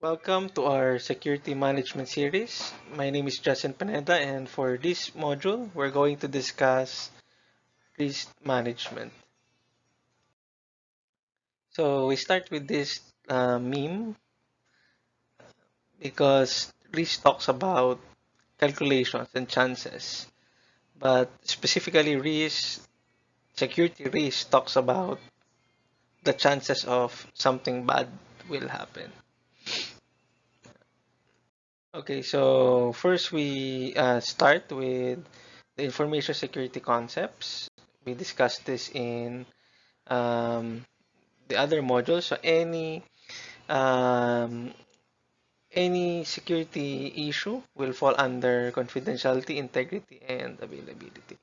Welcome to our security management series. My name is Justin Pineda, and for this module, we're going to discuss risk management. So we start with this meme because risk talks about calculations and chances, but specifically security risk talks about the chances of something bad will happen. Okay, so first we start with the information security concepts. We discussed this in um, the other modules. So um, any security issue will fall under confidentiality, integrity, and availability.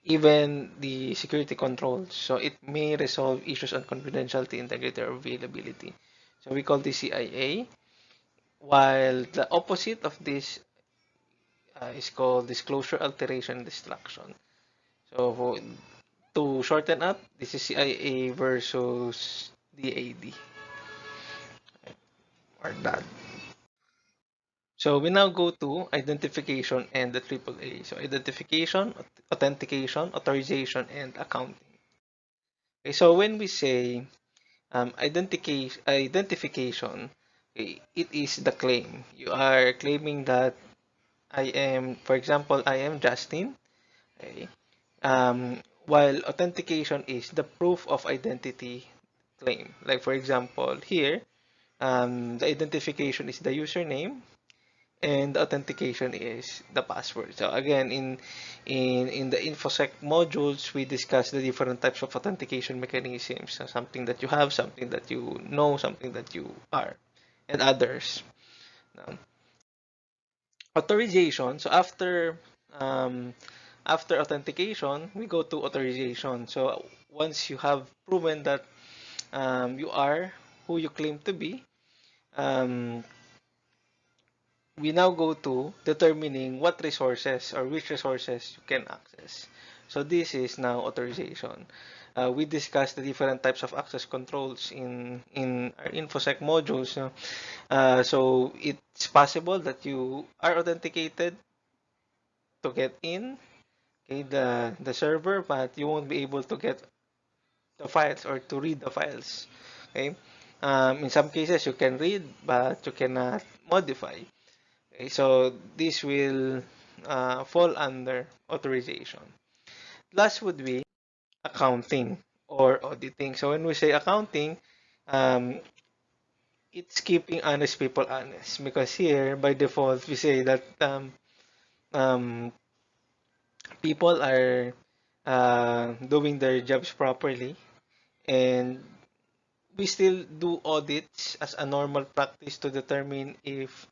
Even the security controls. So it may resolve issues on confidentiality, integrity, or availability. So we call this CIA. While the opposite of this is called disclosure, alteration, destruction. So to shorten up, this is CIA versus DAD or DAD. So we now go to identification and the AAA. So identification, authentication, authorization, and accounting. Okay, so when we say identification, okay, it is the claim. You are claiming that I am, for example, I am Justin. Okay. While authentication is the proof of identity claim. Like for example, here, the identification is the username and the authentication is the password. So again, in the infosec modules, we discuss the different types of authentication mechanisms. So something that you have, something that you know, something that you are, and others. Now, authorization. So after authentication, we go to authorization. So once you have proven that you are who you claim to be, um, we now go to determining what resources or which resources you can access. So this is now authorization. We discussed the different types of access controls in our infosec modules. So it's possible that you are authenticated to get in, okay, the server, but you won't be able to get the files or to read the files. Okay. In some cases you can read, but you cannot modify. Okay, so this will fall under authorization. Last would be accounting or auditing. So when we say accounting, um, it's keeping honest people honest because here by default we say that um, people are doing their jobs properly, and we still do audits as a normal practice to determine if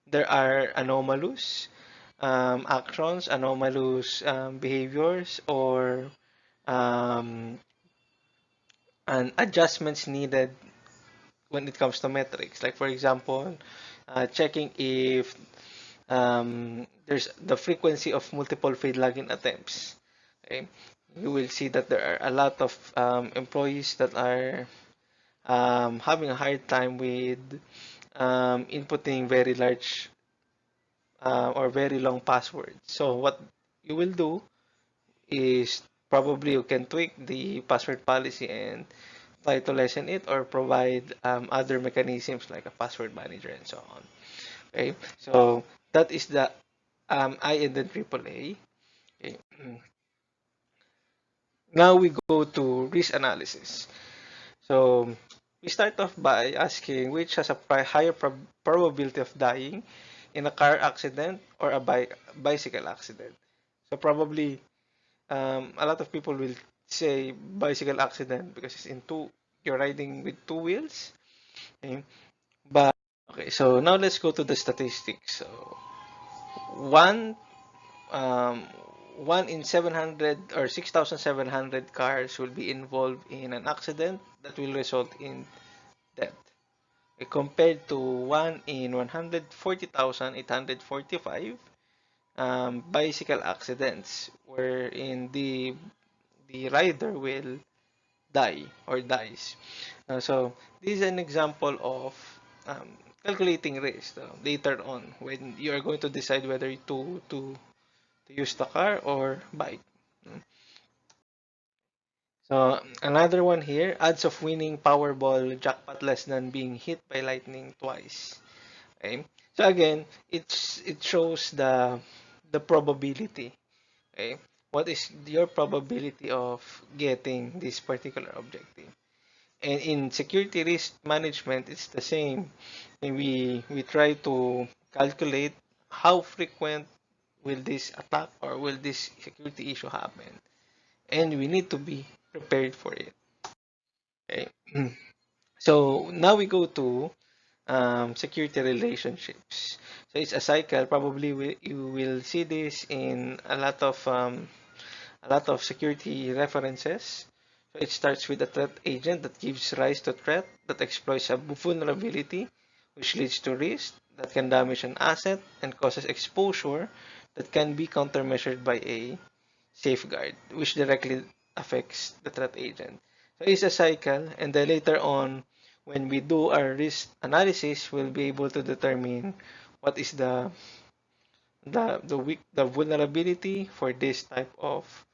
there are anomalous actions, anomalous behaviors, or um, and adjustments needed when it comes to metrics. Like for example, checking if there's the frequency of multiple failed login attempts. Okay? You will see that there are a lot of employees that are having a hard time with inputting very large or very long passwords. So what you will do is probably you can tweak the password policy and try to lessen it or provide other mechanisms like a password manager and so on. Okay, so that is the I and then AAA. Okay. Now we go to risk analysis. So we start off by asking which has a higher probability of dying in a car accident or a bicycle accident. So probably a lot of people will say bicycle accident because it's in two, you're riding with two wheels. Okay. But okay, so now let's go to the statistics. So one um, one in 700 or 6,700 cars will be involved in an accident that will result in death. Compared to 1 in 140,845 bicycle accidents wherein the rider will die or dies. So this is an example of calculating risk later on when you are going to decide whether to use the car or bike. So another one here, odds of winning Powerball jackpot less than being hit by lightning twice. Okay. So again, it shows the probability. Okay. What is your probability of getting this particular objective? And in security risk management, it's the same. And we try to calculate how frequent will this attack or will this security issue happen, and we need to be prepared for it. Okay. So now we go to security relationships. So it's a cycle. Probably you will see this in a lot of security references. So it starts with a threat agent that gives rise to threat that exploits a vulnerability, which leads to risk that can damage an asset and causes exposure that can be countermeasured by a safeguard, which directly affects the threat agent. So it's a cycle, and then later on, when we do our risk analysis, we'll be able to determine what is the vulnerability for this type of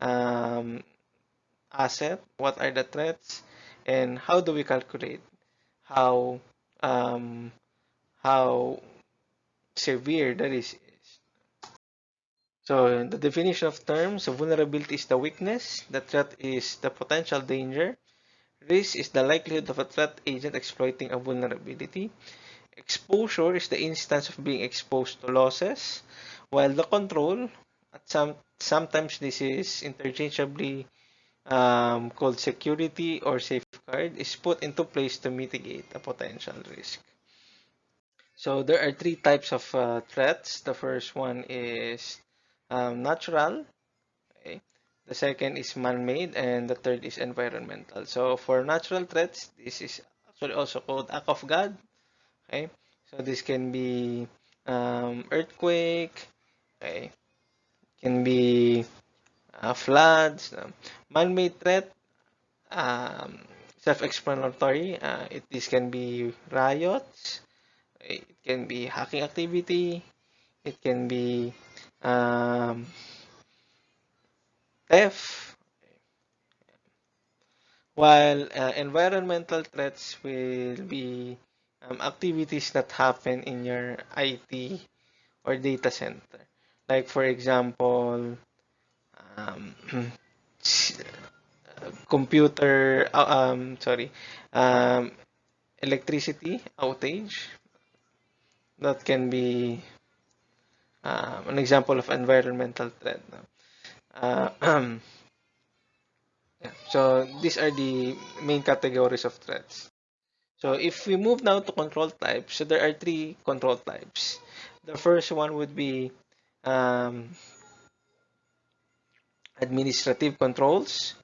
um, asset, what are the threats, and how do we calculate how um, how severe the risk is. So the definition of terms, so vulnerability is the weakness, the threat is the potential danger, risk is the likelihood of a threat agent exploiting a vulnerability, exposure is the instance of being exposed to losses, while the control, sometimes this is interchangeably called security or safeguard, is put into place to mitigate a potential risk. So there are three types of threats. The first one is natural. Okay. The second is man-made, and the third is environmental. So for natural threats, this is actually also called act of God. Okay. So this can be earthquake. Okay. Can be floods. Man-made threat, um, self-explanatory. This can be riots. It can be hacking activity. It can be um, theft. While environmental threats will be activities that happen in your IT or data center. Like for example, um, sorry, um, electricity outage. That can be an example of environmental threat. Uh, yeah. So these are the main categories of threats. So if we move now to control types, so there are three control types. The first one would be um, administrative controls,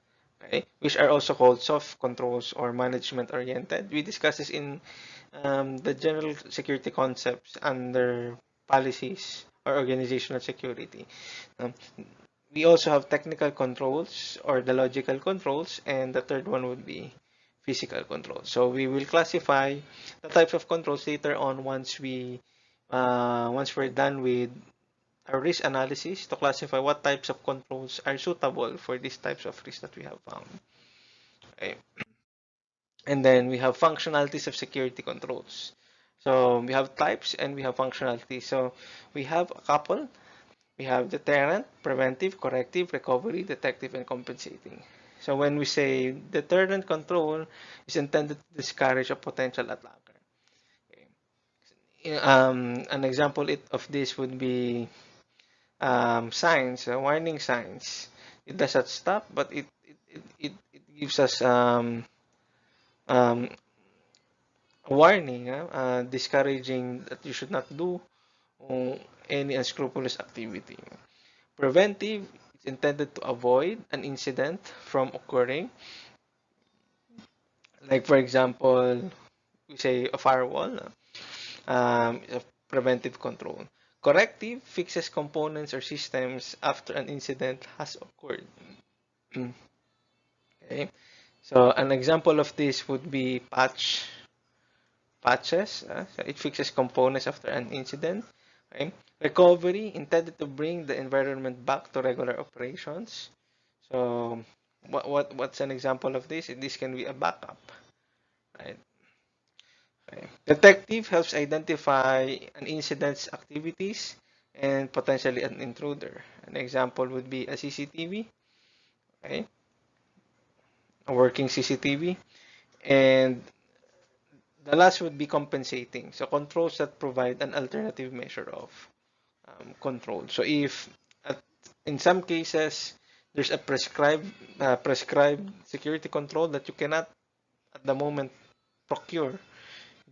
okay, which are also called soft controls or management oriented. We discuss this in the general security concepts under policies or organizational security. Um, we also have technical controls or the logical controls, and the third one would be physical controls. So we will classify the types of controls later on once we're done with our risk analysis to classify what types of controls are suitable for these types of risks that we have found. Okay. And then we have functionalities of security controls. So we have types and we have functionalities. So we have a couple. We have deterrent, preventive, corrective, recovery, detective, and compensating. So when we say deterrent control is intended to discourage a potential attacker. Okay. An example of this would be signs, warning signs. It does not stop, but it gives us um, a warning, discouraging that you should not do any unscrupulous activity. Preventive is intended to avoid an incident from occurring. Like for example, we say a firewall, a preventive control. Corrective fixes components or systems after an incident has occurred. Okay. So an example of this would be patches. So it fixes components after an incident. Okay? Recovery, intended to bring the environment back to regular operations. So what's an example of this? This can be a backup, right? Okay. Detective helps identify an incident's activities and potentially an intruder. An example would be a CCTV, okay? A working CCTV. And the last would be compensating. So controls that provide an alternative measure of control. So if at, in some cases there's a prescribed security control that you cannot at the moment procure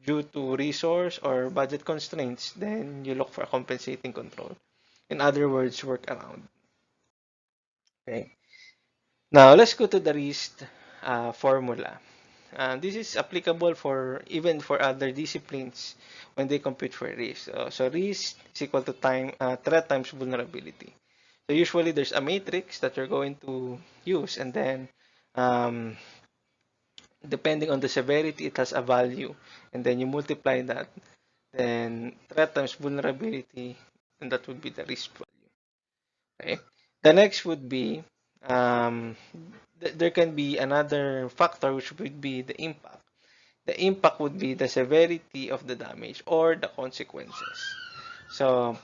due to resource or budget constraints, then you look for a compensating control. In other words, work around. Okay. Now let's go to the RIST formula. This is applicable for even for other disciplines when they compute for risk. So risk is equal to threat times vulnerability. So usually there's a matrix that you're going to use, and then um, depending on the severity, it has a value, and then you multiply that. Then threat times vulnerability, and that would be the risk value. Okay. The next would be um, there can be another factor which would be the impact. The impact would be the severity of the damage or the consequences. So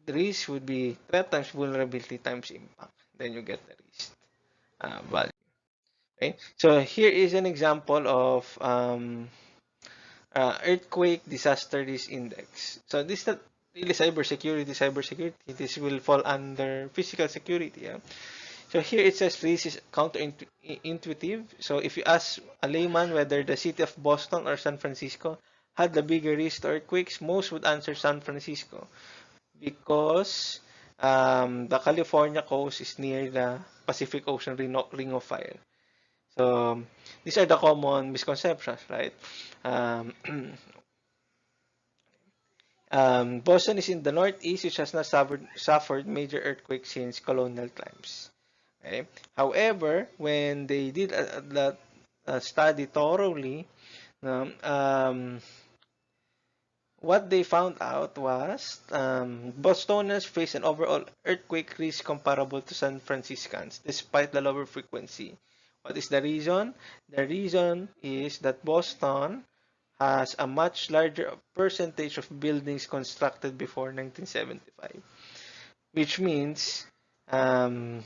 the risk would be threat times vulnerability times impact. Then you get the risk value. Okay. So here is an example of earthquake disaster risk index. So this is not really cybersecurity. Cybersecurity. This will fall under physical security. Yeah? So here it says risk is counterintuitive. So if you ask a layman whether the city of Boston or San Francisco had the bigger risk to earthquakes, most would answer San Francisco because the California coast is near the Pacific Ocean ring of fire. So these are the common misconceptions, right? Um, Boston is in the northeast, which has not suffered major earthquakes since colonial times. Okay? However, when they did that study thoroughly, um, what they found out was Bostoners face an overall earthquake risk comparable to San Franciscans, despite the lower frequency. What is the reason? The reason is that Boston has a much larger percentage of buildings constructed before 1975, which means um,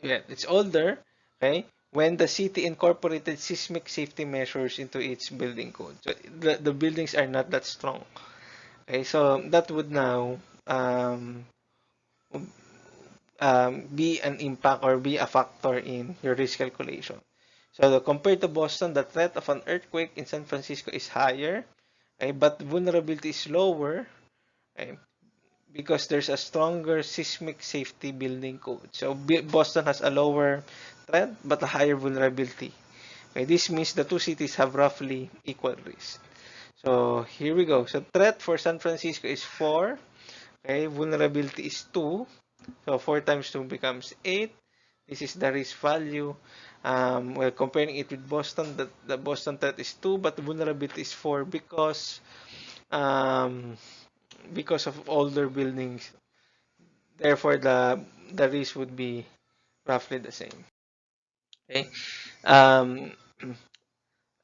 yeah, it's older, okay, when the city incorporated seismic safety measures into its building code. So the buildings are not that strong. Okay, so that would now um, be an impact or be a factor in your risk calculation. So compared to Boston, the threat of an earthquake in San Francisco is higher, okay, but vulnerability is lower, okay, because there's a stronger seismic safety building code. So Boston has a lower threat but a higher vulnerability. Okay, this means the two cities have roughly equal risk. So here we go. So threat for San Francisco is 4. Okay, vulnerability is 2. So 4 times 2 becomes 8. This is the risk value. Well, comparing it with Boston, the Boston threat is 2, but vulnerability is 4 um, because of older buildings. Therefore, the risk would be roughly the same. Okay. Um,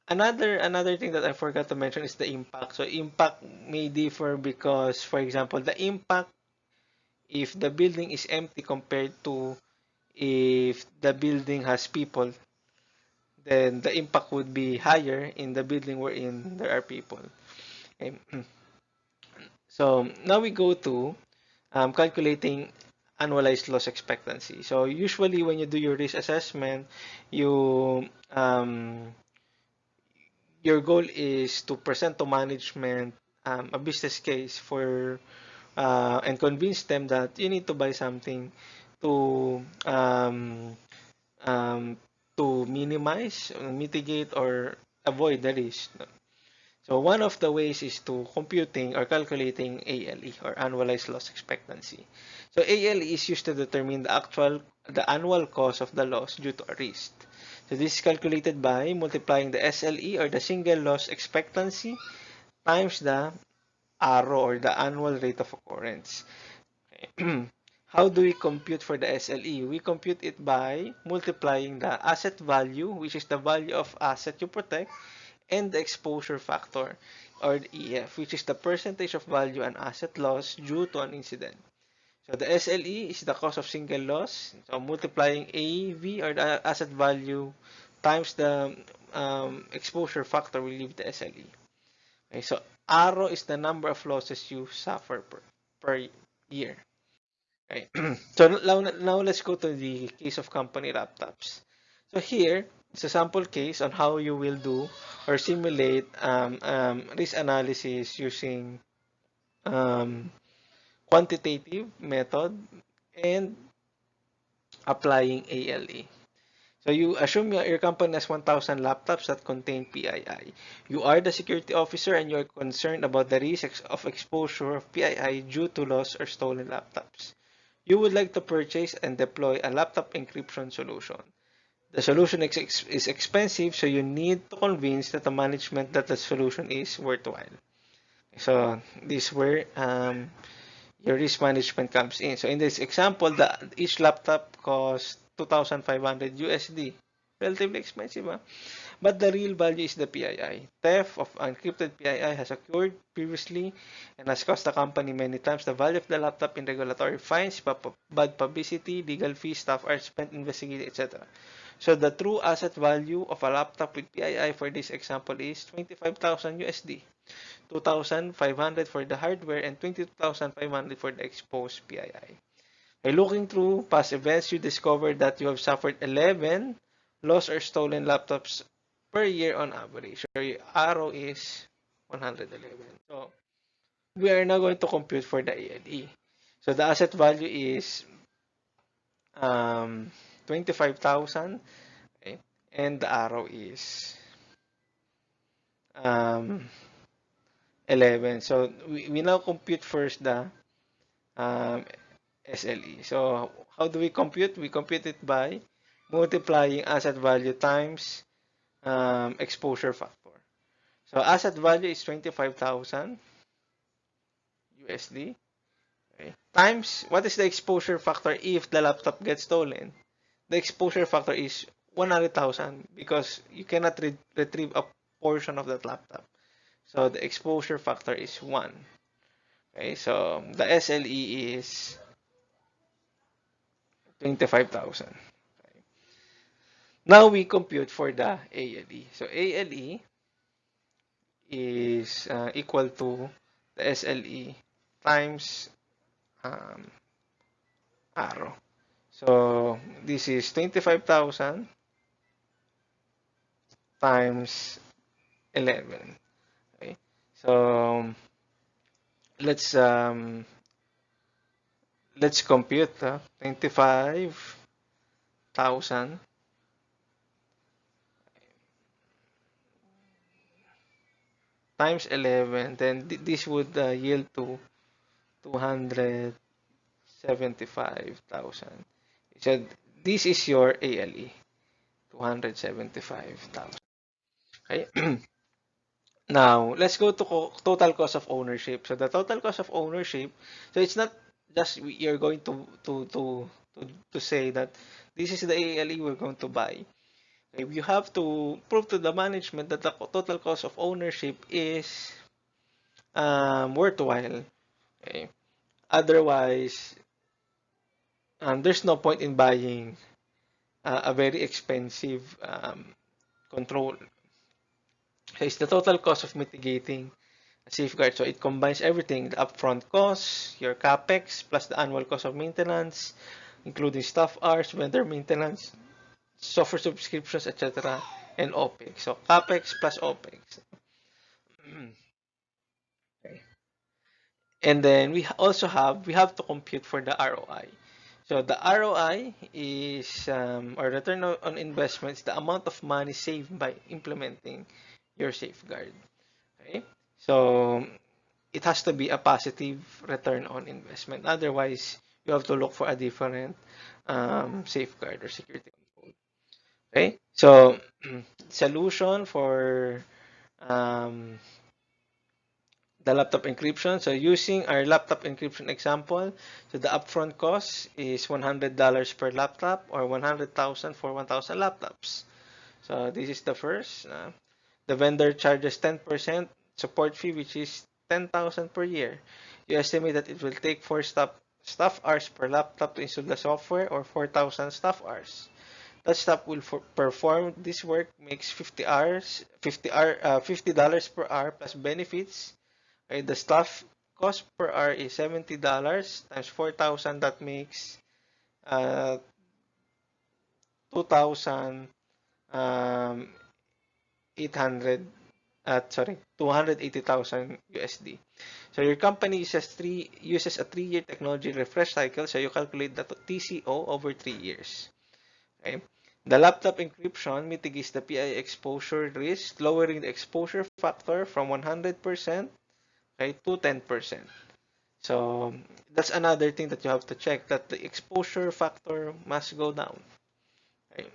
another thing that I forgot to mention is the impact. So impact may differ because, for example, the impact if the building is empty compared to if the building has people, then the impact would be higher in the building wherein there are people. Okay. So now we go to calculating annualized loss expectancy. So usually when you do your risk assessment, you your goal is to present to management a business case for and convince them that you need to buy something to um, to minimize, mitigate, or avoid the risk. So one of the ways is to computing or calculating ALE or annualized loss expectancy. So ALE is used to determine the annual cost of the loss due to a risk. So this is calculated by multiplying the SLE, or the single loss expectancy, times the ARO, or the annual rate of occurrence. Okay. How do we compute for the SLE? We compute it by multiplying the asset value, which is the value of asset you protect, and the exposure factor, or the EF, which is the percentage of value and asset loss due to an incident. So the SLE is the cost of single loss. So multiplying AV, or the asset value, times the exposure factor will leave the SLE. Okay, so ARO is the number of losses you suffer per year. Okay. So now let's go to the case of company laptops. So here, it's a sample case on how you will do or simulate risk analysis using um, quantitative method and applying ALE. So you assume your company has 1,000 laptops that contain PII. You are the security officer and you are concerned about the risk of exposure of PII due to lost or stolen laptops. You would like to purchase and deploy a laptop encryption solution. The solution is expensive, so you need to convince that the management that the solution is worthwhile. So this is where your risk management comes in. So in this example, each laptop costs 2,500 USD. Relatively expensive, huh? But the real value is the PII. Theft of encrypted PII has occurred previously and has cost the company many times the value of the laptop in regulatory fines, bad publicity, legal fees, staff are spent investigating, etc. So the true asset value of a laptop with PII for this example is 25,000 USD. 2,500 for the hardware and 22,500 for the exposed PII. By looking through past events, you discover that you have suffered 11 lost or stolen laptops per year on average. Your arrow is 111. So we are now going to compute for the ALE. So the asset value is um, 25,000, okay? And the arrow is um, 11. So we now compute first the um, SLE. So how do we compute? We compute it by multiplying asset value times exposure factor. So asset value is 25,000 USD. Okay. Times, what is the exposure factor if the laptop gets stolen? The exposure factor is 100,000 because you cannot retrieve a portion of that laptop. So the exposure factor is 1. Okay, so the SLE is 25,000. Okay. Now we compute for the ALE. So ALE is equal to the SLE times um, arrow. So this is 25,000 times 11. Okay. So let's um, let's compute 25,000 times 11. Then this would yield to 275,000. So this is your ALE, 275,000. Okay. Now, let's go to total cost of ownership. So the total cost of ownership, so it's not just you're going to say that this is the ALE we're going to buy. Okay, you have to prove to the management that the total cost of ownership is worthwhile. Okay. Otherwise, there's no point in buying a very expensive control. So it's the total cost of mitigating a safeguard. So it combines everything, the upfront costs, your capex, plus the annual cost of maintenance, including staff hours, vendor maintenance, software subscriptions, etc., and OPEX. So capex plus OPEX. Okay. And then we have to compute for the ROI. So the ROI is or return on investment is the amount of money saved by implementing your safeguard. Okay, so it has to be a positive return on investment. Otherwise, you have to look for a different safeguard or security control. Okay, so solution for um, the laptop encryption. So using our laptop encryption example, so the upfront cost is $100 per laptop or 100,000 for 1,000 laptops. So this is the first. The vendor charges 10% support fee, which is 10,000 per year. You estimate that it will take 4 staff hours per laptop to install the software or 4,000 staff hours. That staff will perform this work makes 50 hours, $50 per hour plus benefits. Okay, the staff cost per hour is $70 times 4,000. That makes uh, 2,000 800 280,000 USD. So your company uses a 3-year technology refresh cycle, so you calculate the TCO over 3 years. Okay. The laptop encryption mitigates the PI exposure risk, lowering the exposure factor from 100%, okay, to 10%. So that's another thing that you have to check, that the exposure factor must go down. Okay.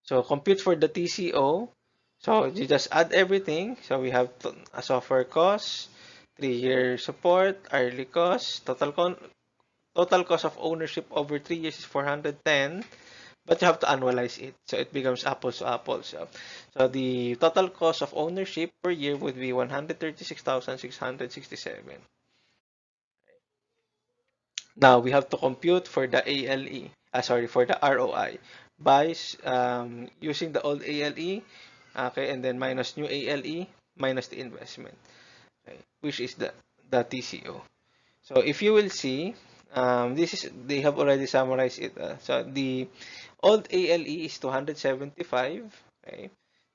So compute for the TCO. So you just add everything. So we have a software cost, 3-year support, hourly cost, total cost of ownership over 3 years is 410, but you have to annualize it. So it becomes apples to apples. So the total cost of ownership per year would be 136,667. Now we have to compute for the ALE, for the ROI by using the old ALE, okay, and then minus new ALE minus the investment, okay, which is the TCO. So if you will see, this is they have already summarized it. So the old ALE is 275, okay,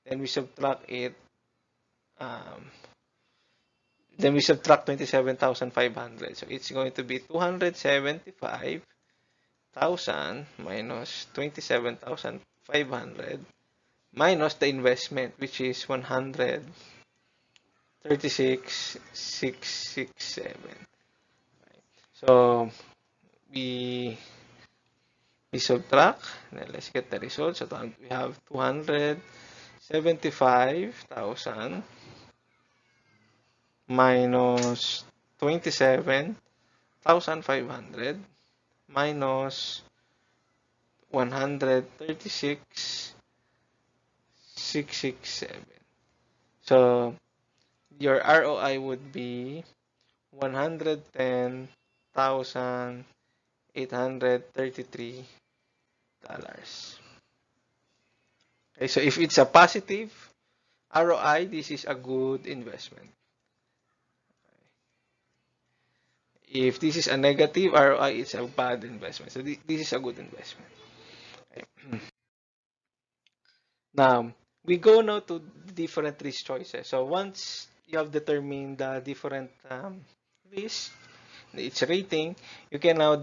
then we subtract it, um, then we subtract 27,500. So it's going to be 275,000 minus 27,500 minus the investment, which is 136,667. So we subtract, then let's get the result. So we have 275,000 minus 27,500 minus 136,667. So your ROI would be $110,833. Okay, so if it's a positive ROI, this is a good investment. If this is a negative ROI, it's a bad investment. So this is a good investment. Okay. Now, we go now to different risk choices. So once you have determined the different risk, its rating, you can now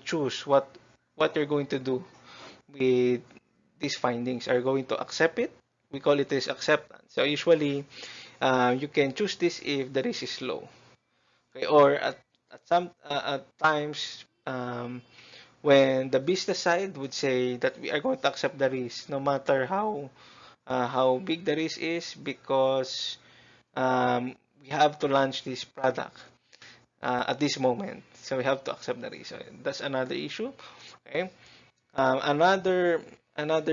choose what you're going to do with these findings. Are you going to accept it? We call it risk acceptance. So usually, you can choose this if the risk is low. Okay, or at times, when the business side would say that we are going to accept the risk no matter how big the risk is, because we have to launch this product at this moment, so we have to accept the risk. So that's another issue. Okay. Another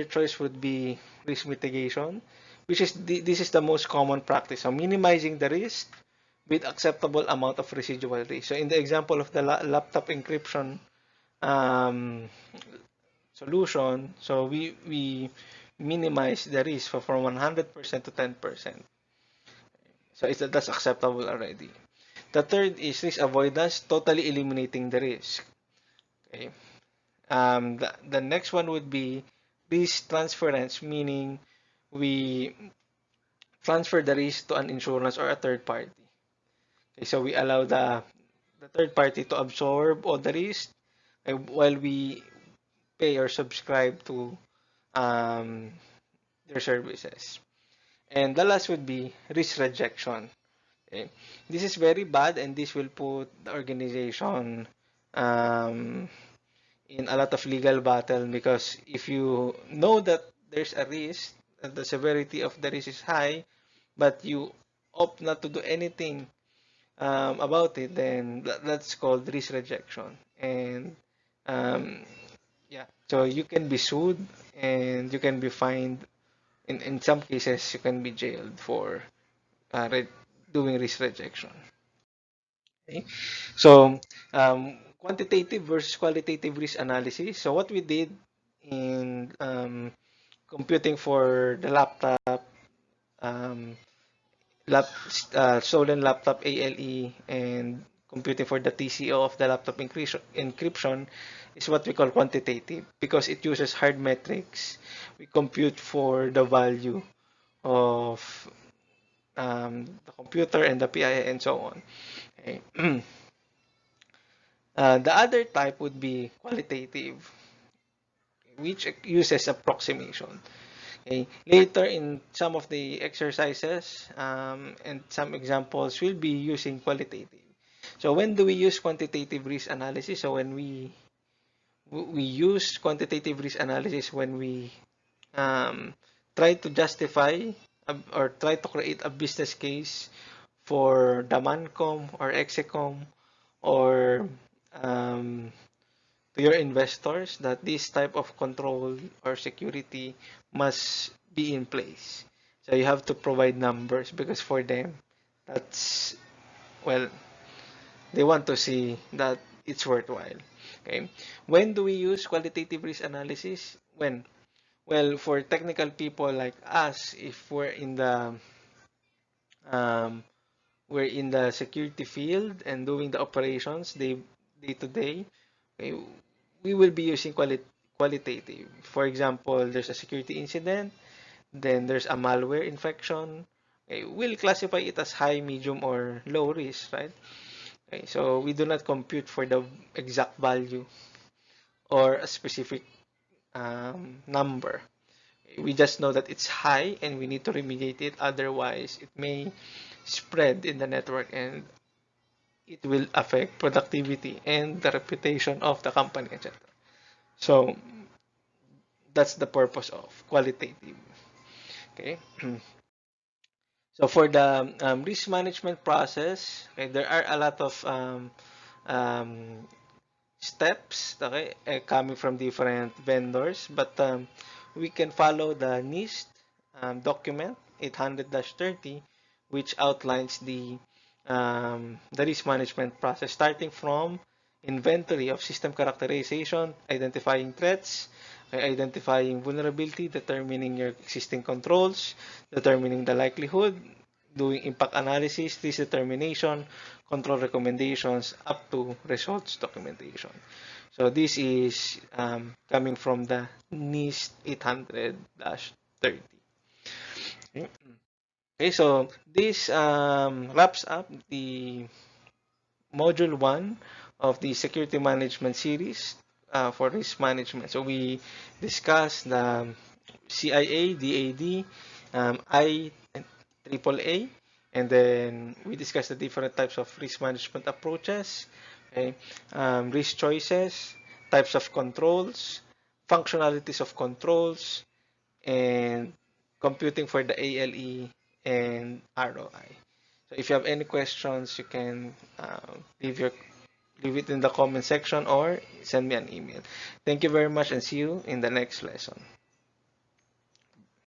choice would be risk mitigation, which is this is the most common practice. So minimizing the risk with acceptable amount of residual risk. So in the example of the laptop encryption um, solution, so we minimize the risk from 100% to 10%. So that's acceptable already. The third is risk avoidance, totally eliminating the risk. Okay. The next one would be risk transference, meaning we transfer the risk to an insurance or a third party. Okay, so we allow the third party to absorb all the risk, while we pay or subscribe to um, their services. And the last would be risk rejection. Okay. This is very bad, and this will put the organization um, in a lot of legal battle, because if you know that there's a risk, and the severity of the risk is high, but you opt not to do anything about it, then that's called risk rejection. And um, yeah, so you can be sued and you can be fined. In some cases, you can be jailed for re doing risk rejection. Okay? So, quantitative versus qualitative risk analysis. So, what we did in computing for the laptop, um, lap, stolen laptop ALE, and computing for the TCO of the laptop encryption is what we call quantitative, because it uses hard metrics. We compute for the value of the computer and the PII and so on. Okay. The other type would be qualitative, which uses approximation. Okay. Later in some of the exercises and some examples, we'll be using qualitative. So when do we use quantitative risk analysis? So when we use quantitative risk analysis when we um, try to justify or try to create a business case for the mancom or execom, or um, to your investors that this type of control or security must be in place. So you have to provide numbers, because for them, that's, well, they want to see that it's worthwhile. Okay. When do we use qualitative risk analysis? When? Well, for technical people like us, if um, we're in the security field and doing the operations day to day, okay, we will be using qualitative. For example, there's a security incident, then there's a malware infection. Okay, we'll classify it as high, medium, or low risk, right? Okay, so we do not compute for the exact value or a specific number. We just know that it's high and we need to remediate it. Otherwise, it may spread in the network and it will affect productivity and the reputation of the company, etc. So that's the purpose of qualitative. Okay. So for the risk management process, okay, there are a lot of um, steps, okay, coming from different vendors, but we can follow the NIST document 800-30, which outlines the risk management process, starting from inventory of system characterization, identifying threats, identifying vulnerability, determining your existing controls, determining the likelihood, doing impact analysis, risk determination, control recommendations, up to results documentation. So this is coming from the NIST 800-30. Okay. Okay, so this wraps up the module 1 of the security management series for risk management. So we discussed the CIA, DAD, IAAA, and then we discussed the different types of risk management approaches, okay, risk choices, types of controls, functionalities of controls, and computing for the ALE and ROI. So if you have any questions, you can leave it in the comment section or send me an email. Thank you very much and see you in the next lesson.